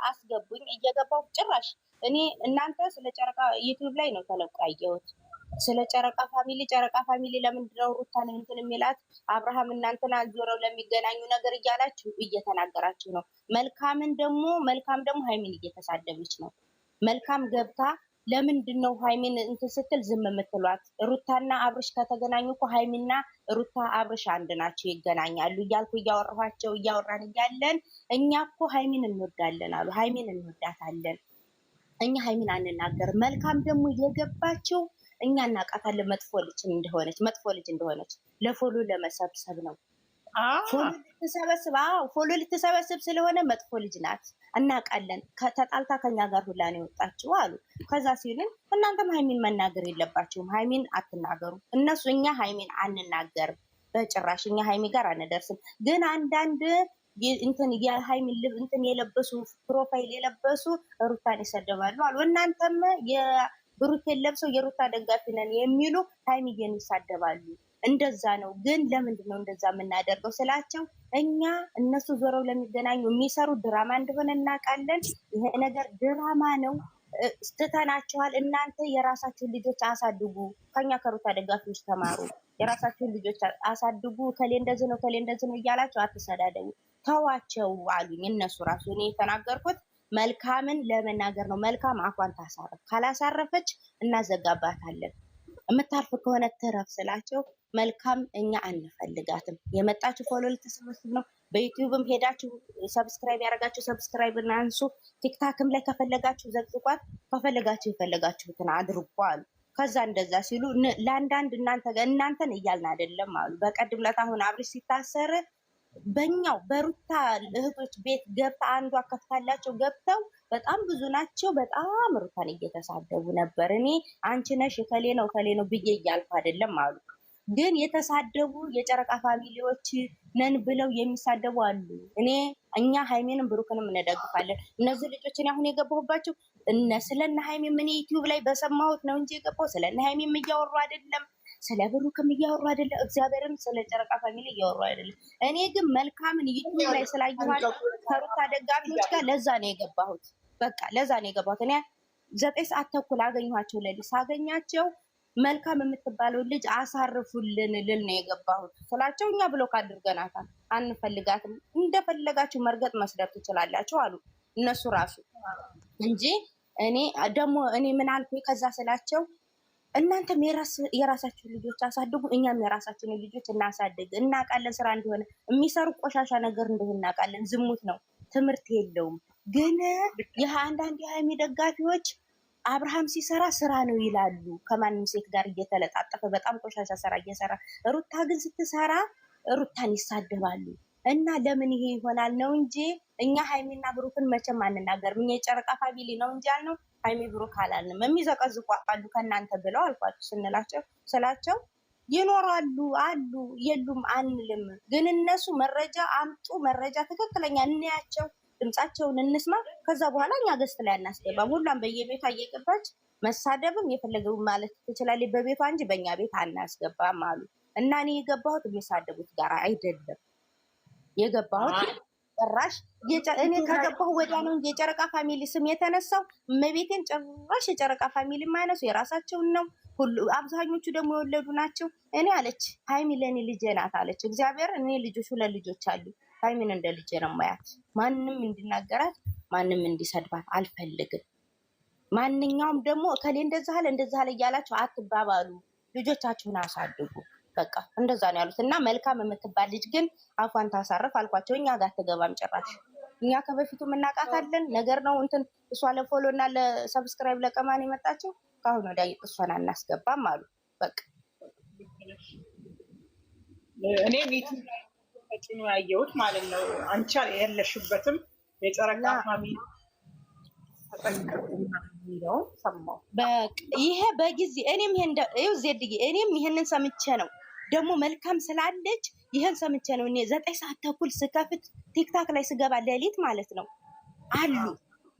አስገቡኝ እየገባሁ ጭራሽ እኔ እናንተ ስለ ጨረቃ ዩቲዩብ ላይ ነው ተለቆ ያየሁት። ስለ ጨረቃ ፋሚሊ ለምንድነው ሩታን እንትን የሚላት አብርሃም እናንተና ዞረው ለሚገናኙ ነገር እያላችሁ እየተናገራችሁ ነው። መልካም ደግሞ ሃይሚን እየተሳደበች ነው። መልካም ገብታ ለምንድነው ሃይሚን እንትን ስትል ዝም የምትሏት? ሩታና አብርሽ ከተገናኙ እኮ ሃይሚና ሩታ አብርሽ አንድ ናቸው፣ ይገናኛሉ እያልኩ እያወራን እያለን እኛ እኮ ሃይሚን እንወዳለን አሉ። ሃይሚን እንወዳታለን እኛ ሃይሚን አንናገር። መልካም ደግሞ እየገባችው እኛ እናውቃታለን መጥፎ ልጅ እንደሆነች ለፎሎ ለመሰብሰብ ነው። ፎሎ ልትሰበስብ ስለሆነ መጥፎ ልጅ ናት እናውቃለን። ከተጣልታ ከኛ ጋር ሁላ ነው የወጣችው አሉ። ከዛ ሲሉን እናንተም ሃይሚን መናገር የለባችሁም፣ ሃይሚን አትናገሩ። እኛ ሃይሚን አንናገርም በጭራሽ፣ እኛ ሃይሚ ጋር አንደርስም። ግን አንዳንድ እንትን የሃይሚን ልብ እንትን የለበሱ ፕሮፋይል የለበሱ ሩታን ይሰደባሉ አሉ። እናንተም የብሩኬን ለብሰው የሩታ ደጋፊ ነን የሚሉ ሃይሚን ይሳደባሉ። እንደዛ ነው። ግን ለምንድን ነው እንደዛ የምናደርገው ስላቸው እነሱ ዞረው ለሚገናኙ የሚሰሩ ድራማ እንደሆነ እናውቃለን። ይሄ ነገር ድራማ ነው፣ ስትተናችኋል። እናንተ የራሳችሁን ልጆች አሳድጉ፣ ከኛ ከሩታ ደጋፊዎች ተማሩ። የራሳችሁን ልጆች አሳድጉ። ከሌ እንደዚህ ነው እያላችሁ አትሰዳደቡ፣ ተዋቸው አሉኝ እነሱ ራሱ። እኔ የተናገርኩት መልካምን ለመናገር ነው። መልካም አፏን ታሳረፍ፣ ካላሳረፈች እናዘጋባታለን። የምታርፍ ከሆነ ትረፍ ስላቸው መልካም እኛ አንፈልጋትም። የመጣችሁ ፎሎ ልትሰበስብ ነው። በዩቲዩብም ሄዳችሁ ሰብስክራይብ ያደረጋችሁ ሰብስክራይብ እናንሱ። ቲክታክም ላይ ከፈለጋችሁ ዘቅዝቋት፣ ከፈለጋችሁ የፈለጋችሁትን አድርጉ አሉ። ከዛ እንደዛ ሲሉ ለአንዳንድ እናንተን እያልን አይደለም አሉ። በቀድም ዕለት አሁን አብርሽ ሲታሰር በኛው በሩታ እህቶች ቤት ገብታ አንዷ ከፍታላቸው ገብተው በጣም ብዙ ናቸው። በጣም ሩታን እየተሳደቡ ነበር። እኔ አንቺ ነሽ ከሌ ነው ብዬ እያልኩ አይደለም አሉ። ግን የተሳደቡ የጨረቃ ፋሚሊዎች ነን ብለው የሚሳደቡ አሉ። እኛ ሃይሜንም ብሩክንም እንደግፋለን። እነዚህ ልጆች አሁን የገባሁባቸው ስለነ ሃይሜ ምን ዩቲዩብ ላይ በሰማሁት ነው እንጂ የገባው ስለነ ሃይሜም እያወሩ አይደለም፣ ስለ ብሩክም እያወሩ አይደለም፣ እግዚአብሔርን ስለ ጨረቃ ፋሚሊ እያወሩ አይደለም። እኔ ግን መልካምን ዩቲዩብ ላይ ስላየኋቸው ከሩታ ደጋፊዎች ጋር ለዛ ነው የገባሁት። በቃ ለዛ ነው የገባሁት። እኔ 9 ሰዓት ተኩል አገኘኋቸው። ለሊት ሳገኛቸው መልካም የምትባለው ልጅ አሳርፉልን ልል ነው የገባሁት ስላቸው እኛ ብሎክ አድርገናታል፣ አንፈልጋትም፣ እንደፈለጋችሁ መርገጥ መስደብ ትችላላችሁ አሉ እነሱ ራሱ እንጂ። እኔ ምን አልኩኝ ከዛ ስላቸው እናንተም የራሳችሁን ልጆች አሳድጉ፣ እኛም የራሳችንን ልጆች እናሳድግ። እናውቃለን ስራ እንደሆነ የሚሰሩ ቆሻሻ ነገር እንደሆነ እናውቃለን። ዝሙት ነው፣ ትምህርት የለውም። ግን አንዳንድ የሃይሚ ደጋፊዎች አብርሃም ሲሰራ ስራ ነው ይላሉ፣ ከማንም ሴት ጋር እየተለጣጠፈ በጣም ቆሻሻ ስራ እየሰራ። ሩታ ግን ስትሰራ ሩታን ይሳደባሉ። እና ለምን ይሄ ይሆናል ነው እንጂ እኛ ሃይሚና ብሩክን መቼም አንናገርም። እኛ የጨረቃ ፋሚሊ ነው እንጂ ያልነው ሃይሚ ብሩክ አላልንም። የሚዘቀዝቁ አሉ ከእናንተ ብለው አልኳቸው ስላቸው ይኖራሉ አሉ የሉም አንልም። ግን እነሱ መረጃ አምጡ፣ መረጃ ትክክለኛ እንያቸው፣ ድምጻቸውን እንስማ። ከዛ በኋላ እኛ ገስት ላይ አናስገባም። ሁላም በየቤቷ እየገባች መሳደብም የፈለገው ማለት ትችላለች በቤቷ እንጂ በእኛ ቤት አናስገባም አሉ። እና እኔ የገባሁት የሚሳደቡት ጋር አይደለም የገባሁት። ጭራሽ እኔ ከገባሁ ወዲያ ነው እንጂ የጨረቃ ፋሚሊ ስም የተነሳው። እመቤቴን ጭራሽ የጨረቃ ፋሚሊ ማይነሱ የራሳቸውን ነው ሁሉ። አብዛኞቹ ደግሞ የወለዱ ናቸው። እኔ አለች ሃይሚ ለኔ ልጄ ናት አለች። እግዚአብሔር እኔ ሁለት ልጆች አሉ። ሃይሚን እንደ ልጄ ነው ማያት። ማንም እንዲናገራት ማንም እንዲሰድባት አልፈልግም። ማንኛውም ደግሞ ከሌ እንደዛ አለ እያላችሁ አትባባሉ፣ ልጆቻችሁን አሳድጉ። በቃ እንደዛ ነው ያሉት። እና መልካም የምትባል ልጅ ግን አፏን ታሳርፍ አልኳቸው። እኛ ጋር አትገባም ጭራሽ። እኛ ከበፊቱ እናውቃታለን ነገር ነው እንትን እሷ ለፎሎ እና ለሰብስክራይብ ለቀማን የመጣችው። ካሁን ወዲያ እሷን አናስገባም አሉ። በቃ እኔ ሚቲንግ ተጭኖ ያየሁት ማለት ነው። አንቺ የለሽበትም የጨረቃ ፋሚሊ ሰማሁ። በቃ ይሄ በጊዜ እኔም ይሄንን ሰምቼ ነው ደግሞ መልካም ስላለች ይሄን ሰምቼ ነው። እኔ 9 ሰዓት ተኩል ስከፍት ቲክታክ ላይ ስገባ ሌሊት ማለት ነው አሉ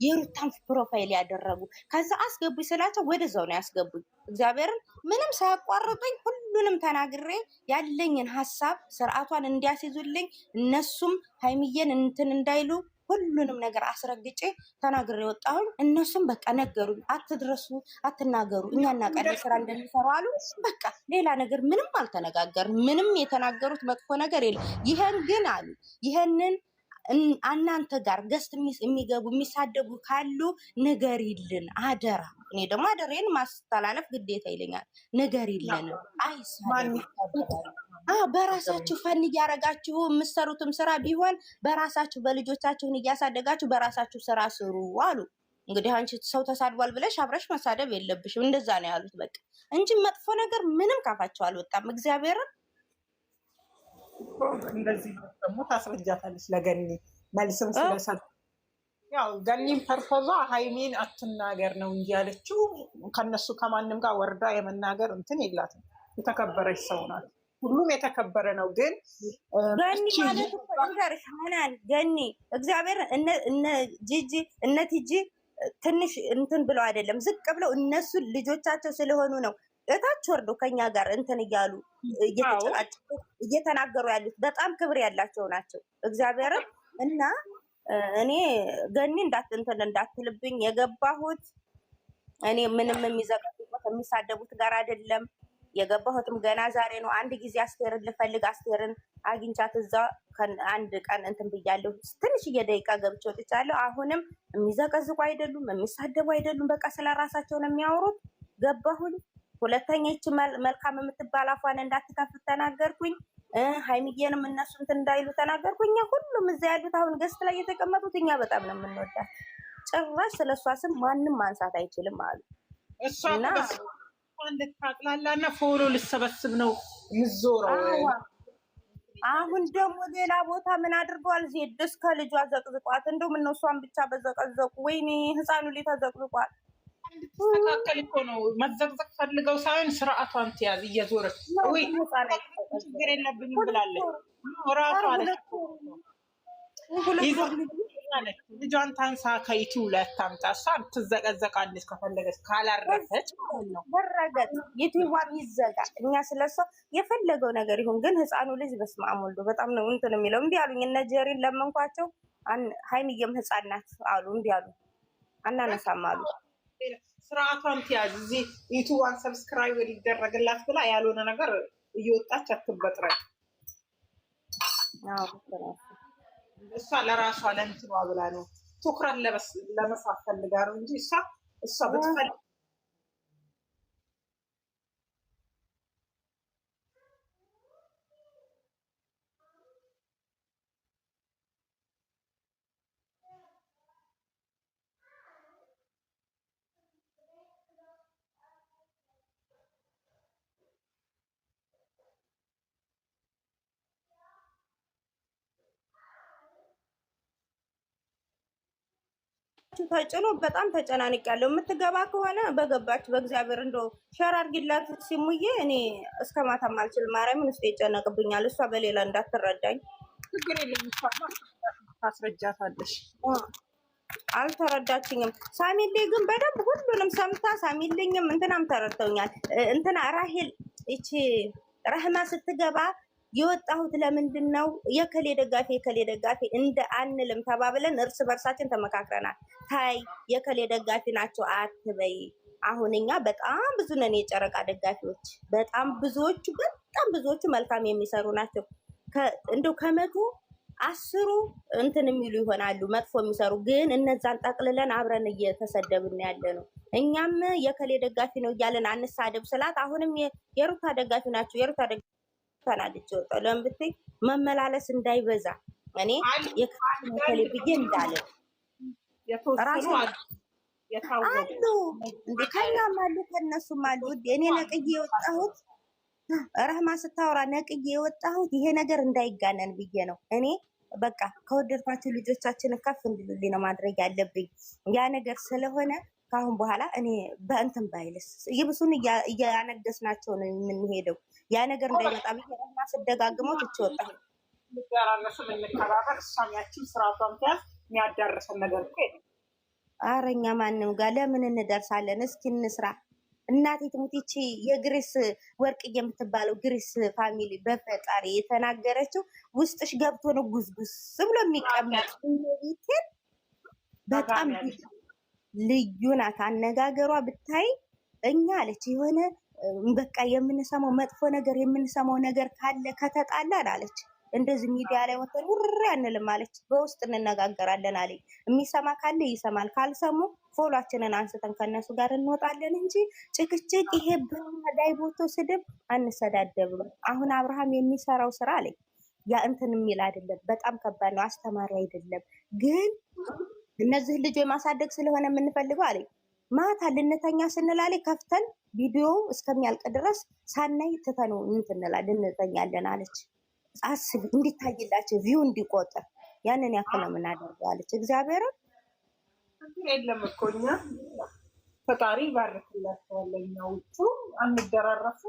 የሩታን ፕሮፋይል ያደረጉ። ከዛ አስገቡኝ ስላቸው ወደዛው ነው ያስገቡኝ። እግዚአብሔርን ምንም ሳያቋርጡኝ ሁሉንም ተናግሬ ያለኝን ሀሳብ ስርዓቷን እንዲያስይዙልኝ እነሱም ሃይሚዬን እንትን እንዳይሉ ሁሉንም ነገር አስረግጬ ተናግሬ ወጣሁኝ። እነሱም በቃ ነገሩኝ፣ አትድረሱ፣ አትናገሩ፣ እኛ እናውቃለን ስራ እንደሚሰሩ አሉ። በቃ ሌላ ነገር ምንም አልተነጋገርም። ምንም የተናገሩት መጥፎ ነገር የለም። ይሄን ግን አሉ ይሄንን እናንተ ጋር ገስት የሚገቡ የሚሳደቡ ካሉ ንገሪልን አደራ። እኔ ደግሞ አደሬን ማስተላለፍ ግዴታ ይለኛል። ንገሪልን። አይሳደቡ። በራሳችሁ ፈን እያረጋችሁ የምትሰሩትም ስራ ቢሆን በራሳችሁ በልጆቻችሁን እያሳደጋችሁ በራሳችሁ ስራ ስሩ አሉ። እንግዲህ አንቺ ሰው ተሳድቧል ብለሽ አብረሽ መሳደብ የለብሽም። እንደዛ ነው ያሉት በቃ እንጂ መጥፎ ነገር ምንም ካፋቸው አልወጣም። እግዚአብሔርን እንደዚህ ደግሞ ታስረጃታለች ለገኒ መልስም ስለሰጥ ያው ገኒም ፐርፖዟ ሃይሚን አትናገር ነው እንጂ ያለችው ከነሱ ከማንም ጋር ወርዳ የመናገር እንትን የላትም። የተከበረች ሰው ናት። ሁሉም የተከበረ ነው። ግን ገኒ ማለት እንገርሽ ሀናን ገኒ እግዚአብሔር እነ ጂጂ እነ ቲጂ ትንሽ እንትን ብለው አይደለም ዝቅ ብለው እነሱ ልጆቻቸው ስለሆኑ ነው እታች ወርዶ ከኛ ጋር እንትን እያሉ እየተናገሩ ያሉት በጣም ክብር ያላቸው ናቸው። እግዚአብሔርን እና እኔ ገኒ እንትን እንዳትልብኝ የገባሁት እኔ ምንም የሚዘቀጡት የሚሳደቡት ጋር አይደለም። የገባሁትም ገና ዛሬ ነው። አንድ ጊዜ አስቴርን ልፈልግ አስቴርን አግኝቻት እዛ አንድ ቀን እንትን ብያለሁ። ትንሽዬ ደቂቃ ገብቼ ወጥቻለሁ። አሁንም የሚዘቀዝቁ አይደሉም፣ የሚሳደቡ አይደሉም። በቃ ስለራሳቸው ነው የሚያወሩት። ገባሁኝ። ሁለተኛ ይቺ መልካም የምትባል አፏን እንዳትከፍት ተናገርኩኝ። ሃይሚዬንም እነሱ እንትን እንዳይሉ ተናገርኩኝ። ሁሉም እዛ ያሉት አሁን ገስት ላይ የተቀመጡት እኛ በጣም ነው የምንወዳት። ጭራሽ ስለሷ ስም ማንም ማንሳት አይችልም አሉ እና እንድታቅላላ እና ፎሎ ልሰበስብ ነው የምዞረው። አሁን ደግሞ ሌላ ቦታ ምን አድርገዋል? ዜድ እስከ ልጇ ዘቅዝቋት። እንደውም እነሷን ብቻ በዘቀዘቁ። ወይኔ ህፃኑ ልጅ ተዘቅዝቋል። እንድትስተካከል እኮ ነው መዘቅዘቅ ፈልገው ሳይሆን ስርዓቷን ትያዝ እየዞረች ወይ ችግር የለብኝም ብላለች። ራሷ ልጇን ታንሳ ከዩቲዩብ ላይ ታምጣ። እሷ ትዘቀዘቃለች ከፈለገች ካላረፈች ነው ወረገጥ ዩቲዩብም ይዘጋ። እኛ ስለሷ የፈለገው ነገር ይሁን፣ ግን ህፃኑ ልጅ በስመ አብ ወልዶ በጣም ነው እንትን የሚለው። እምቢ አሉኝ። እነ ጀሪን ለመንኳቸው። ሃይሚዬም ህፃን ናት አሉ። እምቢ አሉ። አናነሳም አሉ። ስርዓቷን ትያዝ። እዚህ ዩቲዩብን ሰብስክራይብ ሊደረግላት ብላ ያልሆነ ነገር እየወጣች አትበጥረቅ። እሷ ለራሷ ለእንትኗ ብላ ነው ትኩረት ለመሳብ ፈልጋ ነው እንጂ እሷ ብትፈልግ ተጭኖ በጣም ተጨናንቅ ያለው የምትገባ ከሆነ በገባች በእግዚአብሔር እንደው ሸር አድርጊላት ሲሙዬ። እኔ እስከ ማታም አልችል ማርያምን ውስጥ ይጨነቅብኛል። እሷ በሌላ እንዳትረዳኝ። ችግር የለም ታስረጃታለሽ። አልተረዳችኝም። ሳሚሌ ግን በደንብ ሁሉንም ሰምታ ሳሚልኝም እንትናም ተረድተውኛል። እንትና ራሄል ይቺ ረህማ ስትገባ የወጣሁት ለምንድን ነው የከሌ ደጋፊ እንደ አንልም ተባብለን እርስ በርሳችን ተመካክረናል። ታይ የከሌ ደጋፊ ናቸው አትበይ። አሁን እኛ በጣም ብዙ ነን የጨረቃ ደጋፊዎች። በጣም ብዙዎቹ መልካም የሚሰሩ ናቸው። እንደው ከመቶ 10 እንትን የሚሉ ይሆናሉ መጥፎ የሚሰሩ። ግን እነዛን ጠቅልለን አብረን እየተሰደብን ያለ ነው። እኛም የከሌ ደጋፊ ነው እያለን አንሳደብ ስላት አሁንም የሩታ ደጋፊ ናቸው የሩታ ደጋፊ ተናድጄ ወጣሁ። ለምን ብትይ መመላለስ እንዳይበዛ እኔ የከሌ ብዬ እንዳለ ራሱ አሉ እንደ ከኛም አሉ ከነሱም አሉ። እኔ ነቅዬ የወጣሁት ረህማ ስታወራ ነቅዬ የወጣሁት ይሄ ነገር እንዳይጋነን ብዬ ነው። እኔ በቃ ከወደድኳቸው ልጆቻችንን ከፍ እንድሉልኝ ነው ማድረግ ያለብኝ። ያ ነገር ስለሆነ ከአሁን በኋላ እኔ በእንትን ባይልስ ይብሱን እያነገስናቸው ነው የምንሄደው። ያ ነገር እንዳይመጣ ብዬ ረህማ ስደጋግመው ትችወጣሁ ሚጋራረስ የምንከባበር እሷሚያችን ስርዓቷን ትያዝ። የሚያዳርሰን ነገር እኮ የለም። ኧረ እኛ ማንም ጋር ለምን እንደርሳለን? እስኪ እንስራ። እናቴ ትሙት ይቺ የግሬስ ወርቅ የምትባለው ግሬስ ፋሚሊ በፈጣሪ የተናገረችው ውስጥሽ ገብቶ ነው ጉዝጉዝ ብሎ የሚቀመጥ ቤቴን በጣም ልዩ ናት። አነጋገሯ ብታይ እኛ አለች የሆነ በቃ የምንሰማው መጥፎ ነገር የምንሰማው ነገር ካለ ከተጣላን አለች እንደዚህ ሚዲያ ላይ ወጥተን ውር አንልም አለች። በውስጥ እንነጋገራለን አለች። የሚሰማ ካለ ይሰማል፣ ካልሰሙ ፎሎአችንን አንስተን ከነሱ ጋር እንወጣለን እንጂ ጭቅጭቅ፣ ይሄ በዳይ ቦቶ ስድብ አንሰዳደብም። አሁን አብርሃም የሚሰራው ስራ አለኝ ያ እንትን የሚል አይደለም፣ በጣም ከባድ ነው፣ አስተማሪ አይደለም። ግን እነዚህ ልጆች ማሳደግ ስለሆነ የምንፈልገው አለኝ ማታ ልንተኛ ስንላለ ከፍተን ቪዲዮ እስከሚያልቅ ድረስ ሳናይ ትተነው እንተኛለን አለች። አስቢ እንዲታይላቸው ቪው እንዲቆጥር ያንን ያክል ነው የምናደርገው አለች። እግዚአብሔርን የለም እኮ እኛ ፈጣሪ ይባርክላቸዋል። የኛዎቹ አንደራረፉ።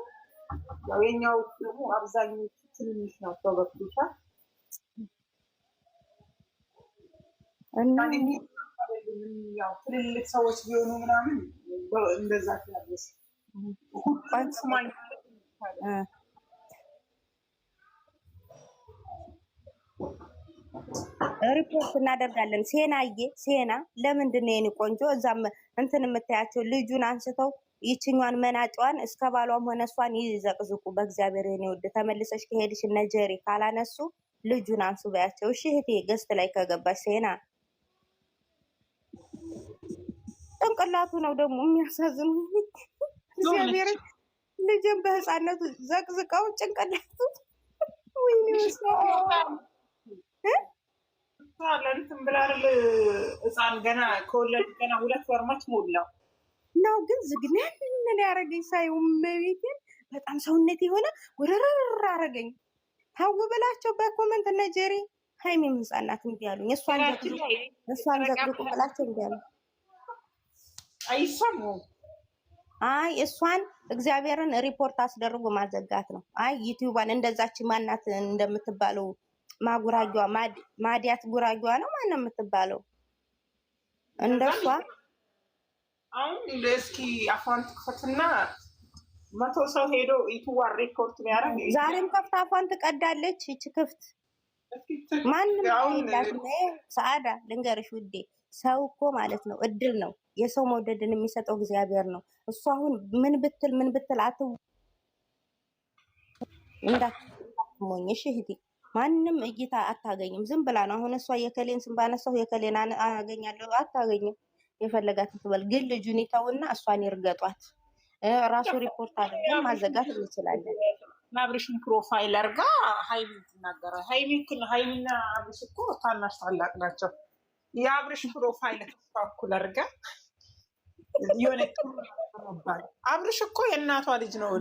ያው የኛዎቹ ደግሞ አብዛኞቹ ትንሽ ናቸው። በኩታ እና ያው ትልልቅ ሰዎች ቢሆኑ ምናምን እንደዛ ያለስ ሁሉም ሪፖርት እናደርጋለን። ሴና ለምንድን ነው የኔ ቆንጆ እዛም እንትን የምታያቸው ልጁን አንስተው ይችኛዋን መናጫዋን እስከ ባሏም ሆነ እሷን ይዘቅዝቁ። በእግዚአብሔር የኔ ውድ ተመልሰሽ ከሄድሽ ነጀሪ ካላነሱ ልጁን አንሱ በያቸው። እሺ እህቴ ገስት ላይ ከገባሽ ሴና ጭንቅላቱ ነው ደግሞ የሚያሳዝኑ። እግዚአብሔር ልጅን በህፃነቱ ዘቅዝቀው ጭንቅላቱ ወይኔ ለእንትን ብላ ህፃን ገና ከወለድ ገና 2 ወር መች ሞላው ነው። ግን ዝግነን ምን ያደረገኝ ሳይው መቤቴን በጣም ሰውነት የሆነ ወረረር አረገኝ። ታው ብላቸው በኮመንት ነጀሪ ሃይሚም ህፃናት እንዲያሉኝ እሷን ዘቅዝቁ ብላቸው እንዲያሉ አይሰሙ። አይ እሷን እግዚአብሔርን ሪፖርት አስደርጎ ማዘጋት ነው። አይ ዩቲዩባን እንደዛች ማናት እንደምትባለው ማጉራጇ ማዲያት ጉራጇ ነው ማነው የምትባለው እንደሷ። አሁን እስኪ አፋን ትክፈትና 100 ሰው ሄዶ ዩቲዩብ ሪፖርት ያደርግ። ዛሬም ከፍታ አፋን ትቀዳለች። እቺ ክፍት ማንም ይላል ነው። ሰዓዳ ልንገርሽ ውዴ ሰው እኮ ማለት ነው እድል ነው። የሰው መውደድን የሚሰጠው እግዚአብሔር ነው። እሱ አሁን ምን ብትል አትው እንዳትሞኝ እሺ እህቴ። ማንም እይታ አታገኝም። ዝም ብላ ነው አሁን እሷ የከሌን ስም ባነሳው የከሌን አገኛለሁ አታገኝም። የፈለጋት ትበል። ግን ልጁን ይተውና እሷን ይርገጧት። ራሱ ሪፖርት አድርገን ማዘጋት እንችላለን። አብርሽን ፕሮፋይል አርጋ ሃይሚ ትናገራ። ሃይሚና አብርሽ እኮ ታናሽ ታላቅ ናቸው። የአብርሽ ፕሮፋይል ተፋኩል አርጋ የሆነ አብርሽ እኮ የእናቷ ልጅ ነው።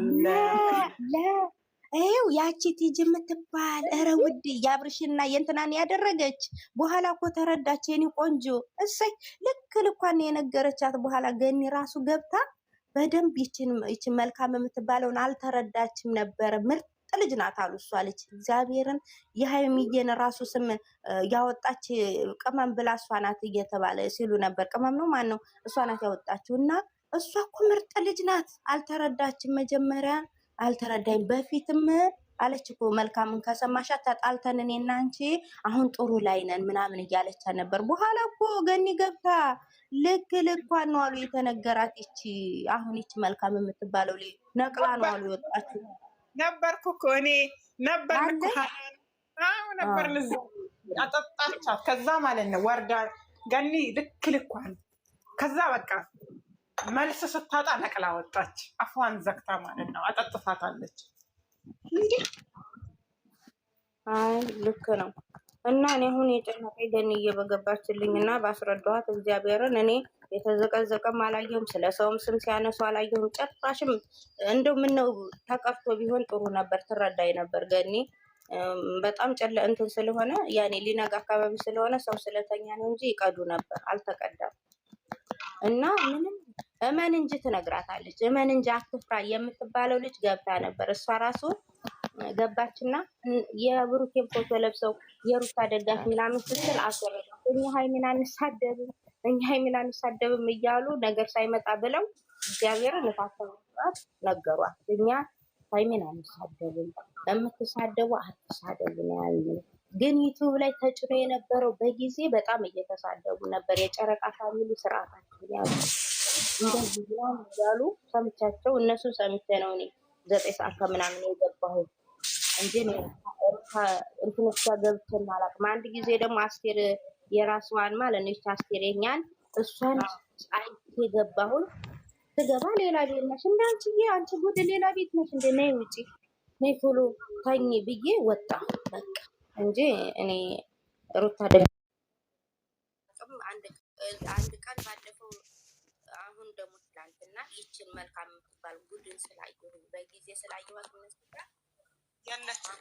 ይኸው ያቺ ቲጅ የምትባል ኧረ ውዴ የአብርሽና የእንትናን ያደረገች በኋላ እኮ ተረዳች። የኔ ቆንጆ እሰይ ልክ ልኳን የነገረቻት በኋላ ገኒ ራሱ ገብታ በደንብ ይችን መልካም የምትባለውን አልተረዳችም ነበረ። ምርጥ ልጅ ናት አሉ እሷ ልጅ እግዚአብሔርን የሃይሚዬን ራሱ ስም ያወጣች ቅመም ብላ እሷ ናት እየተባለ ሲሉ ነበር። ቅመም ነው ማን ነው? እሷ ናት ያወጣችው። እና እሷ እኮ ምርጥ ልጅ ናት። አልተረዳችም መጀመሪያ አልተረዳኝ በፊትም አለች እኮ መልካምን ከሰማሻት ተጣልተን እኔና አንቺ አሁን ጥሩ ላይ ነን ምናምን እያለች ነበር። በኋላ እኮ ገኒ ገብታ ልክ ልኳን ነው አሉ የተነገራት። ይቺ አሁን ይቺ መልካም የምትባለው ልጅ ነቅላ ነው አሉ የወጣችው። ነበርኩ እኮ እኔ ነበርኩ ነበር ልዝ አጠጣቻት። ከዛ ማለት ነው ወርዳ ገኒ ልክ ልኳን ከዛ በቃ መልስ ስታጣ ነቅላ ወጣች። አፏን ዘግታ ማለት ነው አጠጥፋታለች። አይ ልክ ነው። እና እኔ አሁን የጨነቀኝ ገኒዬ በገባችልኝ እና ባስረዳኋት እግዚአብሔርን እኔ የተዘቀዘቀም አላየሁም፣ ስለ ሰውም ስም ሲያነሱ አላየሁም። ጨራሽም እንደው ምነው ተቀርቶ ቢሆን ጥሩ ነበር፣ ትረዳኝ ነበር ገኒ። በጣም ጨለ እንትን ስለሆነ ያኔ ሊነጋ አካባቢ ስለሆነ ሰው ስለተኛ ነው እንጂ ይቀዱ ነበር፣ አልተቀዳም። እና ምንም እመን እንጂ ትነግራታለች። እመን እንጂ አትፍራ የምትባለው ልጅ ገብታ ነበር። እሷ ራሱ ገባችና የብሩኬን ፎቶ ለብሰው የሩታ ደጋፊ ምናምን ስትል አስወረደው። እኛ ሃይሚን አንሳደብም እኛ ሀይሚን አንሳደብም እያሉ ነገር ሳይመጣ ብለው እግዚአብሔርን ለታሰራት ነገሯት። እኛ ሀይሚን አንሳደብም፣ የምትሳደቡ አትሳደቡ ነው ያልነው። ግን ዩቲዩብ ላይ ተጭኖ የነበረው በጊዜ በጣም እየተሳደቡ ነበር። የጨረቃ ፋሚሊ ስርዓታችን ያሉ እንደዚህ እያሉ ሰምቻቸው እነሱ ሰምቼ ነው እኔ 9 ሰዓት ከምናምን የገባሁት እንጂ እንትኖች ገብቼ አላውቅም። አንድ ጊዜ ደግሞ አስቴር የራስዋን ማለት ነው አስቴር የኛን እሷን አይቼ የገባሁን ስገባ ሌላ ቤት ነሽ እንዳንቺዬ አንቺ ወደ ሌላ ቤት ነሽ እንደ ነይ ውጪ ነይ ቶሎ ተኝ ብዬ ወጣ በቃ እንጂ እኔ ሩታ ደግሞ አንድ ቀን ባለፈው አሁን ደግሞ ትላንትና ይችን መልካም የምትባል ጉድን ስላየሁ በጊዜ ስላየኋት መስጋ ያለችው